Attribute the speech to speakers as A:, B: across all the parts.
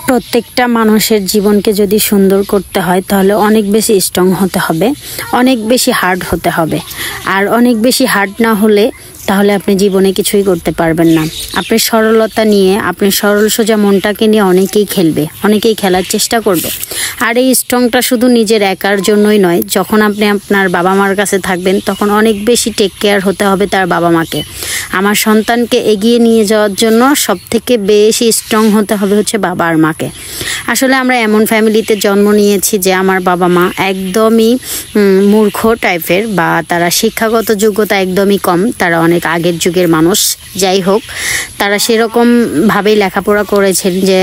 A: প্রত্যেকটা মানুষের জীবনকে যদি সুন্দর করতে হয় তাহলে অনেক বেশি স্ট্রং হতে হবে, অনেক বেশি হার্ড হতে হবে। আর অনেক বেশি হার্ড না হলে তাহলে আপনি জীবনে কিছুই করতে পারবেন না। আপনি সরলতা নিয়ে, আপনি সরল সোজা মনটাকে নিয়ে অনেকেই খেলবে, অনেকেই খেলার চেষ্টা করবে। আর এই স্ট্রংটা শুধু নিজের একার জন্যই নয়, যখন আপনি আপনার বাবা মার কাছে থাকবেন তখন অনেক বেশি টেক কেয়ার হতে হবে তার বাবা মাকে। আমার সন্তানকে এগিয়ে নিয়ে যাওয়ার জন্য সবথেকে বেশি স্ট্রং হতে হবে হচ্ছে বাবা আর মাকে। আসলে আমরা এমন ফ্যামিলিতে জন্ম নিয়েছি যে আমার বাবা মা একদমই মূর্খ টাইপের, বা তারা শিক্ষাগত যোগ্যতা একদমই কম, তারা অনেক আগের যুগের মানুষ। যাই হোক, তারা সেরকমভাবেই লেখাপড়া করেছেন যে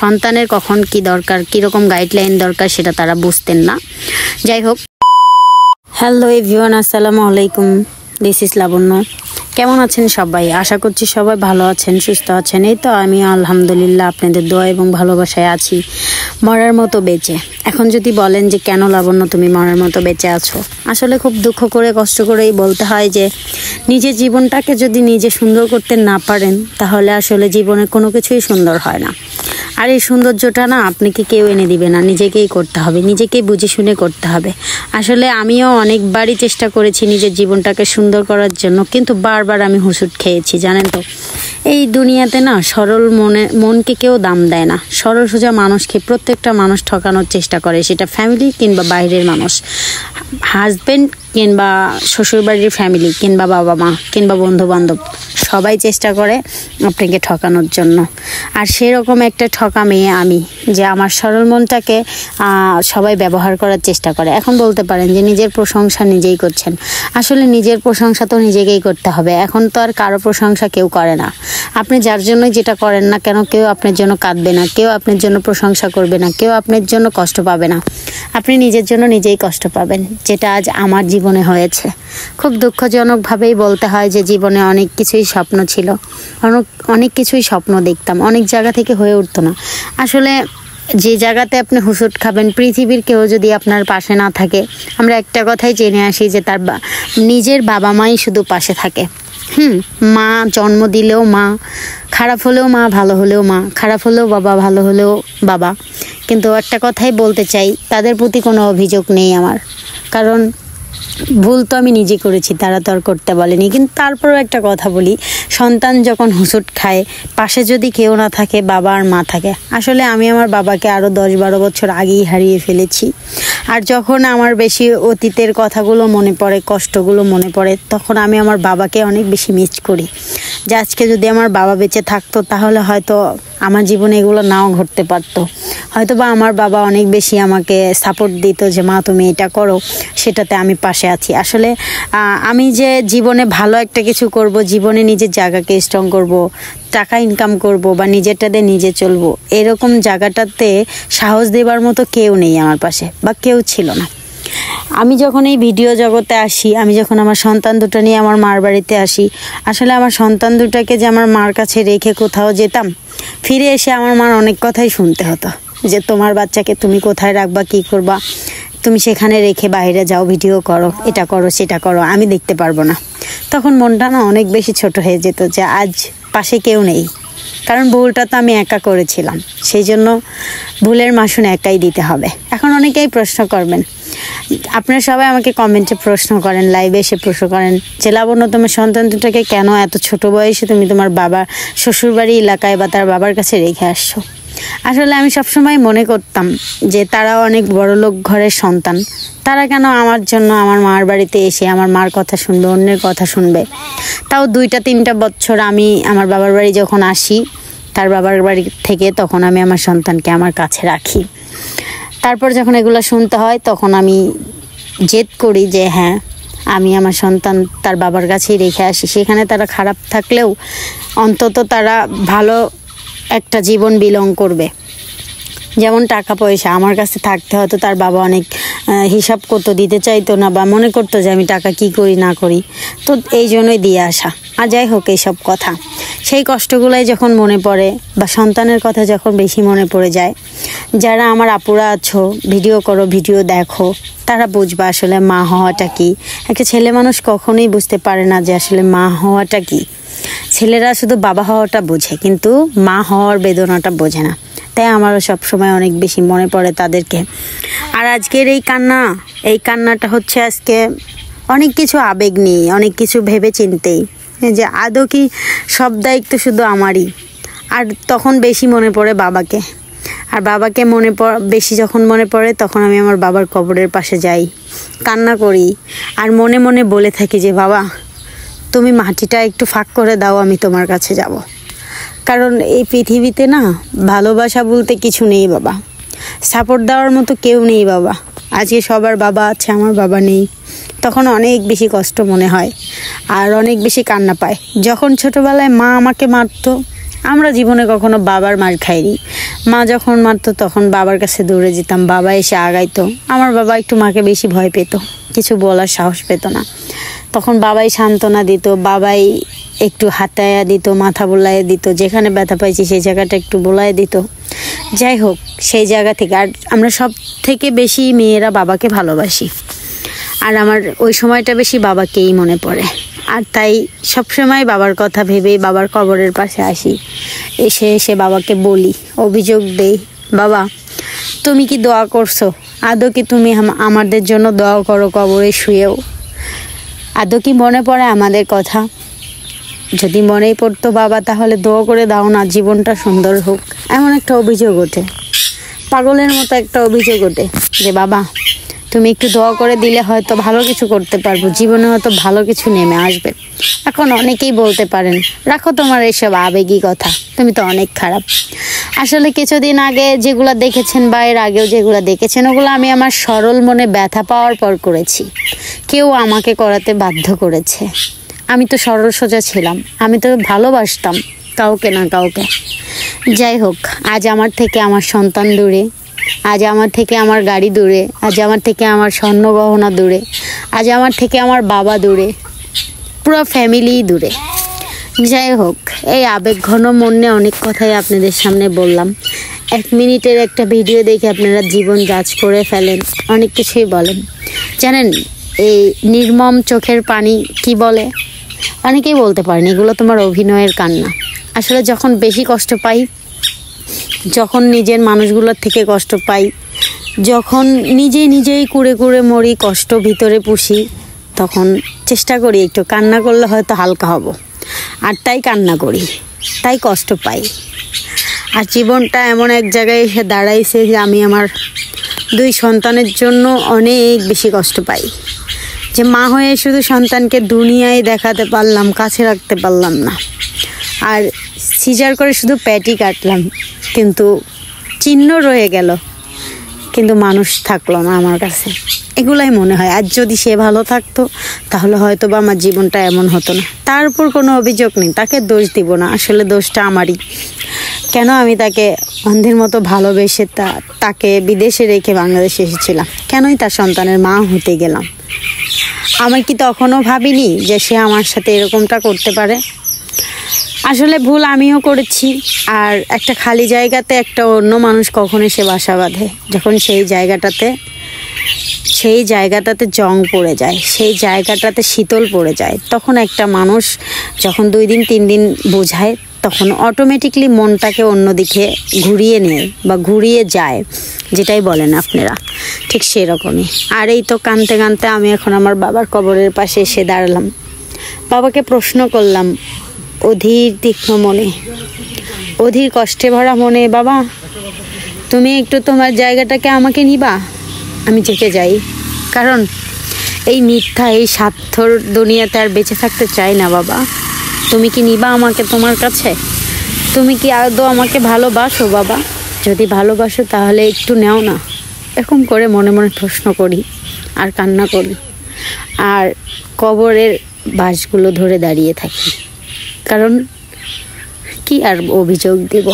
A: সন্তানের কখন কি দরকার, কীরকম গাইডলাইন দরকার সেটা তারা বুঝতেন না। যাই হোক, হ্যালো এভরিওয়ান, আসসালামু আলাইকুম, দিস ইজ লাবণ্য। কেমন আছেন সবাই? আশা করছি সবাই ভালো আছেন, সুস্থ আছেন। এই তো আমি আলহামদুলিল্লাহ আপনাদের দোয়া এবং ভালোবাসায় আছি, মরার মতো বেঁচে। এখন যদি বলেন যে কেন লাবণ্য তুমি মরার মতো বেঁচে আছো, আসলে খুব দুঃখ করে কষ্ট করেই বলতে হয় যে নিজের জীবনটাকে যদি নিজে সুন্দর করতে না পারেন তাহলে আসলে জীবনে কোনো কিছুই সুন্দর হয় না। আর এই সৌন্দর্যটা না আপনাকে কেউ এনে দিবে না, নিজেকেই করতে হবে, নিজেকেই বুঝে শুনে করতে হবে। আসলে আমিও অনেকবারই চেষ্টা করেছি নিজের জীবনটাকে সুন্দর করার জন্য, কিন্তু বারবার আমি হোঁচট খেয়েছি। জানেন তো, এই দুনিয়াতে না সরল মনকে কেউ দাম দেয় না। সরল সোজা মানুষকে প্রত্যেকটা মানুষ ঠকানোর চেষ্টা করে, সেটা ফ্যামিলি কিংবা বাইরের মানুষ, হাজব্যান্ড কিংবা শ্বশুরবাড়ির ফ্যামিলি কিংবা বাবা মা কিংবা বন্ধু বান্ধব, সবাই চেষ্টা করে আপনাকে ঠকানোর জন্য। আর সেরকম একটা ঠকা মেয়ে আমি, যে আমার সরল মনটাকে সবাই ব্যবহার করার চেষ্টা করে। এখন বলতে পারেন যে নিজের প্রশংসা নিজেই করছেন। আসলে নিজের প্রশংসা তো নিজেকেই করতে হবে। এখন তো আর কারো প্রশংসা কেউ করে না। আপনি যার জন্যই যেটা করেন না কেন, কেউ আপনার জন্য কাঁদবে না, কেউ আপনার জন্য প্রশংসা করবে না, কেউ আপনার জন্য কষ্ট পাবে না। আপনি নিজের জন্য নিজেই কষ্ট পাবেন, যেটা আজ আমার জীবনে হয়েছে। খুব দুঃখজনকভাবেই বলতে হয় যে জীবনে অনেক কিছুই স্বপ্ন ছিল, অনেক কিছুই স্বপ্ন দেখতাম, অনেক জায়গা থেকে হয়ে উঠতো না। আসলে যে জায়গাতে আপনি হুসুট খাবেন, পৃথিবীর কেউ যদি আপনার পাশে না থাকে, আমরা একটা কথাই জেনে আসি যে তার নিজের বাবা মাই শুধু পাশে থাকে। মা জন্ম দিলেও মা, খারাপ হলেও মা, ভালো হলেও মা, খারাপ হলেও বাবা, ভালো হলেও বাবা। কিন্তু একটা কথাই বলতে চাই, তাদের প্রতি কোনো অভিযোগ নেই আমার, কারণ ভুল তো আমি নিজে করেছি, তারা তো আর করতে বলেনি। কিন্তু তারপরেও একটা কথা বলি, সন্তান যখন হুঁচট খায়, পাশে যদি কেউ না থাকে, বাবা আর মা থাকে। আসলে আমি আমার বাবাকে আরও 10-12 বছর আগেই হারিয়ে ফেলেছি। আর যখন আমার বেশি অতীতের কথাগুলো মনে পড়ে, কষ্টগুলো মনে পড়ে, তখন আমি আমার বাবাকে অনেক বেশি মিস করি। যে আজকে যদি আমার বাবা বেঁচে থাকতো তাহলে হয়তো আমার জীবনে এগুলো নাও ঘটতে পারতো। হয়তো বা আমার বাবা অনেক বেশি আমাকে সাপোর্ট দিত যে মা তুমি এটা করো, সেটাতে আমি পাশে আছি। আসলে আমি যে জীবনে ভালো একটা কিছু করব, জীবনে নিজের জায়গাকে স্ট্রং করব, টাকা ইনকাম করব বা নিজেরটাতে নিজে চলবো, এরকম জায়গাটাতে সাহস দেবার মতো কেউ নেই আমার পাশে, বা কেউ ছিল না। আমি যখন এই ভিডিও জগতে আসি, আমি যখন আমার সন্তান দুটো নিয়ে আমার মার বাড়িতে আসি, আসলে আমার সন্তান দুটাকে যে আমার মার কাছে রেখে কোথাও যেতাম, ফিরে এসে আমার মার অনেক কথাই শুনতে হতো যে তোমার বাচ্চাকে তুমি কোথায় রাখবা, কি করবা, তুমি সেখানে রেখে বাইরে যাও, ভিডিও করো, এটা করো, সেটা করো, আমি দেখতে পারবো না। তখন মনটা না অনেক বেশি ছোট হয়ে যেত যে আজ পাশে কেউ নেই, কারণ ভুলটা তো আমি একা করেছিলাম, সেই জন্য ভুলের মাসুল একাই দিতে হবে। এখন অনেকেই প্রশ্ন করবেন, আপনারা সবাই আমাকে কমেন্টে প্রশ্ন করেন, লাইভে এসে প্রশ্ন করেন যে লাবণ্য তোমার সন্তান দুটাকে কেন এত ছোট বয়সে তুমি তোমার বাবার শ্বশুরবাড়ি এলাকায় বা তার বাবার কাছে রেখে আসছো। আসলে আমি সবসময় মনে করতাম যে তারা অনেক বড়লোক ঘরের সন্তান, তারা কেন আমার জন্য আমার মার বাড়িতে এসে আমার মার কথা শুনবে, অন্যের কথা শুনবে। তাও 2-3 বছর আমি আমার বাবার বাড়ি যখন আসি, তার বাবার বাড়ি থেকে, তখন আমি আমার সন্তানকে আমার কাছে রাখি। তারপর যখন এগুলো শুনতে হয় তখন আমি জেদ করি যে হ্যাঁ, আমি আমার সন্তান তার বাবার কাছেই রেখে আসি। সেখানে তারা খারাপ থাকলেও অন্তত তারা ভালো একটা জীবন বিলং করবে। যেমন টাকা পয়সা আমার কাছে থাকতে হয়তো তার বাবা অনেক হিসাব করতো, দিতে চাইতো না, বা মনে করতো যে আমি টাকা কি করি না করি, তো এই জন্যই দিয়ে আসা। আর যাই হোক, এইসব কথা, সেই কষ্টগুলোই যখন মনে পড়ে বা সন্তানের কথা যখন বেশি মনে পড়ে যায়, যারা আমার আপুরা আছো, ভিডিও করো, ভিডিও দেখো, তারা বুঝবা আসলে মা হওয়াটা কি। একটা ছেলে মানুষ কখনোই বুঝতে পারে না যে আসলে মা হওয়াটা কি। ছেলেরা শুধু বাবা হওয়াটা বোঝে, কিন্তু মা হওয়ার বেদনাটা বোঝে না। তাই আমারও সবসময় অনেক বেশি মনে পড়ে তাদেরকে। আর আজকের এই কান্নাটা হচ্ছে আজকে অনেক কিছু আবেগ নিয়ে, অনেক কিছু ভেবে চিন্তেই, যে আদৌ কি সব দায়িত্ব শুধু আমারই। আর তখন বেশি মনে পড়ে বাবাকে। আর বাবাকে বেশি যখন মনে পড়ে তখন আমি আমার বাবার কবরের পাশে যাই, কান্না করি, আর মনে মনে বলে থাকি যে বাবা তুমি মাটিটা একটু ফাঁক করে দাও, আমি তোমার কাছে যাব। কারণ এই পৃথিবীতে না ভালোবাসা বলতে কিছু নেই বাবা, সাপোর্ট দেওয়ার মতো কেউ নেই বাবা। আজকে সবার বাবা আছে, আমার বাবা নেই, তখন অনেক বেশি কষ্ট মনে হয় আর অনেক বেশি কান্না পায়। যখন ছোটোবেলায় মা আমাকে মারতো, আমরা জীবনে কখনো বাবার মার খাইনি। মা যখন মারতো তখন বাবার কাছে দৌড়ে যেতাম, বাবা এসে আগাইতো। আমার বাবা একটু মাকে বেশি ভয় পেত, কিছু বলার সাহস পেত না। তখন বাবাই সান্ত্বনা দিত, বাবাই একটু হাতায়া দিত, মাথা বোলায় দিত, যেখানে ব্যথা পাইছি সেই জায়গাটা একটু বোলায় দিত। যাই হোক, সেই জায়গা থেকে আর আমরা সব থেকে বেশি মেয়েরা বাবাকে ভালোবাসি। আর আমার ওই সময়টা বেশি বাবাকেই মনে পড়ে। আর তাই সবসময় বাবার কথা ভেবেই বাবার কবরের পাশে আসি, এসে বাবাকে বলি, অভিযোগ দেই, বাবা তুমি কি দোয়া করছো? আদৌ কি তুমি আমাদের জন্য দোয়া করো কবরে শুয়েও? আদৌ কি মনে পড়ে আমাদের কথা? যদি মনেই পড়তো বাবা, তাহলে দোয়া করে দাও না জীবনটা সুন্দর হোক। এমন একটা অভিযোগ ওঠে, পাগলের মতো একটা অভিযোগ ওঠে, যে বাবা তুমি একটু দোয়া করে দিলে হয়তো ভালো কিছু করতে পারবো, জীবনে হয়তো ভালো কিছু নেমে আসবে। এখন অনেকেই বলতে পারেন, রাখো তোমার এসব আবেগী কথা, তুমি তো অনেক খারাপ। আসলে কিছুদিন আগে যেগুলো দেখেছেন বা এর আগেও যেগুলো দেখেছেন, ওগুলো আমি আমার সরল মনে ব্যথা পাওয়ার পর করেছি। কেউ আমাকে করাতে বাধ্য করেছে। আমি তো সরল সোজা ছিলাম, আমি তো ভালোবাসতাম কাউকে না কাউকে। যাই হোক, আজ আমার থেকে আমার সন্তান দূরে, আজ আমার থেকে আমার গাড়ি দূরে, আজ আমার থেকে আমার স্বর্ণ গহনা দূরে, আজ আমার থেকে আমার বাবা দূরে, পুরো ফ্যামিলিই দূরে। যাই হোক, এই আবেগ ঘন মনে অনেক কথাই আপনাদের সামনে বললাম। 1 মিনিটের একটা ভিডিও দেখে আপনারা জীবন জাজ করে ফেলেন, অনেক কিছুই বলেন। জানেন এই নির্মম চোখের পানি কি বলে? অনেকেই বলতে পারেন এগুলো তোমার অভিনয়ের কান্না। আসলে যখন বেশি কষ্ট পাই, যখন নিজের মানুষগুলোর থেকে কষ্ট পাই, যখন নিজেই কুড়ে কুড়ে মরি, কষ্ট ভিতরে পুষি, তখন চেষ্টা করি একটু কান্না করলে হয়তো হালকা হব। আর তাই কান্না করি, তাই কষ্ট পাই। আর জীবনটা এমন এক জায়গায় এসে দাঁড়াইছে যে আমি আমার 2 সন্তানের জন্য অনেক বেশি কষ্ট পাই। যে মা হয়ে শুধু সন্তানকে দুনিয়ায় দেখাতে পারলাম, কাছে রাখতে পারলাম না। আর সিজার করে শুধু পেটই কাটলাম, কিন্তু চিহ্ন রয়ে গেল, কিন্তু মানুষ থাকলো না আমার কাছে। এগুলাই মনে হয়। আর যদি সে ভালো থাকতো তাহলে হয়তো বা আমার জীবনটা এমন হতো না। তার উপর কোনো অভিযোগ নেই, তাকে দোষ দিব না, আসলে দোষটা আমারই। কেন আমি তাকে অন্ধের মতো ভালোবেসে তাকে বিদেশে রেখে বাংলাদেশে এসেছিলাম? কেনই তার সন্তানের মা হতে গেলাম? আমি কি তখনও ভাবিনি যে সে আমার সাথে এরকমটা করতে পারে? আসলে ভুল আমিও করেছি। আর একটা খালি জায়গাতে একটা অন্য মানুষ কখন এসে বাসা বাঁধে, যখন সেই জায়গাটাতে জং পড়ে যায়, সেই জায়গাটাতে শীতল পড়ে যায়, তখন একটা মানুষ যখন 2 দিন 3 দিন বোঝায়, তখন অটোমেটিকলি মনটাকে অন্যদিকে ঘুরিয়ে নেয় বা ঘুরিয়ে যায়, যেটাই বলেন আপনারা, ঠিক সেরকমই। আর এই তো কাঁদতে কাঁদতে আমি এখন আমার বাবার কবরের পাশে এসে দাঁড়ালাম। বাবাকে প্রশ্ন করলাম অধীর তীক্ষ্ণ মনে, অধীর কষ্টে ভরা মনে, বাবা তুমি একটু তোমার জায়গাটাকে আমাকে নিবা? আমি জেগে যাই, কারণ এই মিথ্যা, এই স্বার্থর দুনিয়াতে আর বেঁচে থাকতে চাই না। বাবা তুমি কি নিবা আমাকে তোমার কাছে? তুমি কি আদৌ আমাকে ভালোবাসো? বাবা যদি ভালোবাসো তাহলে একটু নেও না। এরকম করে মনে মনে প্রশ্ন করি আর কান্না করি, আর কবরের বাঁশগুলো ধরে দাঁড়িয়ে থাকি। কারণ কি আর অভিযোগ দিব?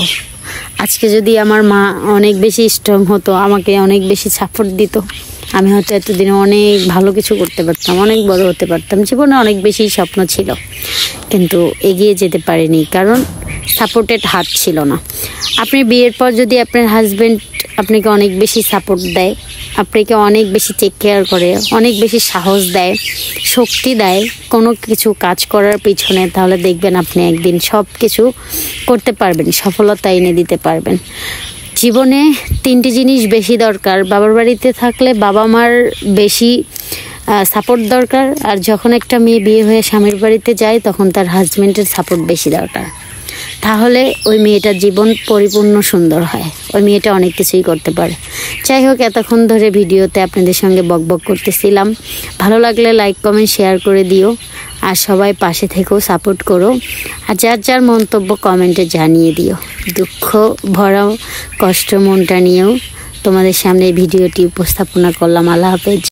A: আজকে যদি আমার মা অনেক বেশি স্ট্রং হতো, আমাকে অনেক বেশি সাপোর্ট দিত, আমি হয়তো এতদিনে অনেক ভালো কিছু করতে পারতাম, অনেক বড় হতে পারতাম। জীবনে অনেক বেশি স্বপ্ন ছিল, কিন্তু এগিয়ে যেতে পারিনি, কারণ সাপোর্টেড হাত ছিল না। আপনি বিয়ের পর যদি আপনার হাজব্যান্ড আপনাকে অনেক বেশি সাপোর্ট দেয়, আপনাকে অনেক বেশি টেক কেয়ার করে, অনেক বেশি সাহস দেয়, শক্তি দেয় কোনো কিছু কাজ করার পিছনে, তাহলে দেখবেন আপনি একদিন সব কিছু করতে পারবেন, সফলতা এনে দিতে পারবেন। জীবনে 3টি জিনিস বেশি দরকার। বাবার বাড়িতে থাকলে বাবা মার বেশি সাপোর্ট দরকার, আর যখন একটা মেয়ে বিয়ে হয়ে স্বামীর বাড়িতে যায় তখন তার হাজবেন্ডের সাপোর্ট বেশি দরকার। তাহলে ওই মেয়েটার জীবন পরিপূর্ণ সুন্দর হয়, ওই মেয়েটা অনেক কিছুই করতে পারে। যাই হোক, এতক্ষণ ধরে ভিডিওতে আপনাদের সঙ্গে বকবক করতেছিলাম। ভালো লাগলে লাইক কমেন্ট শেয়ার করে দিও, আর সবাই পাশে থেকেও সাপোর্ট করো, আর যার যার মন্তব্য কমেন্টে জানিয়ে দিও। দুঃখ ভরা কষ্ট মনটা নিয়েও তোমাদের সামনে এই ভিডিওটি উপস্থাপনা করলাম। আল্লাহ হাফেজ।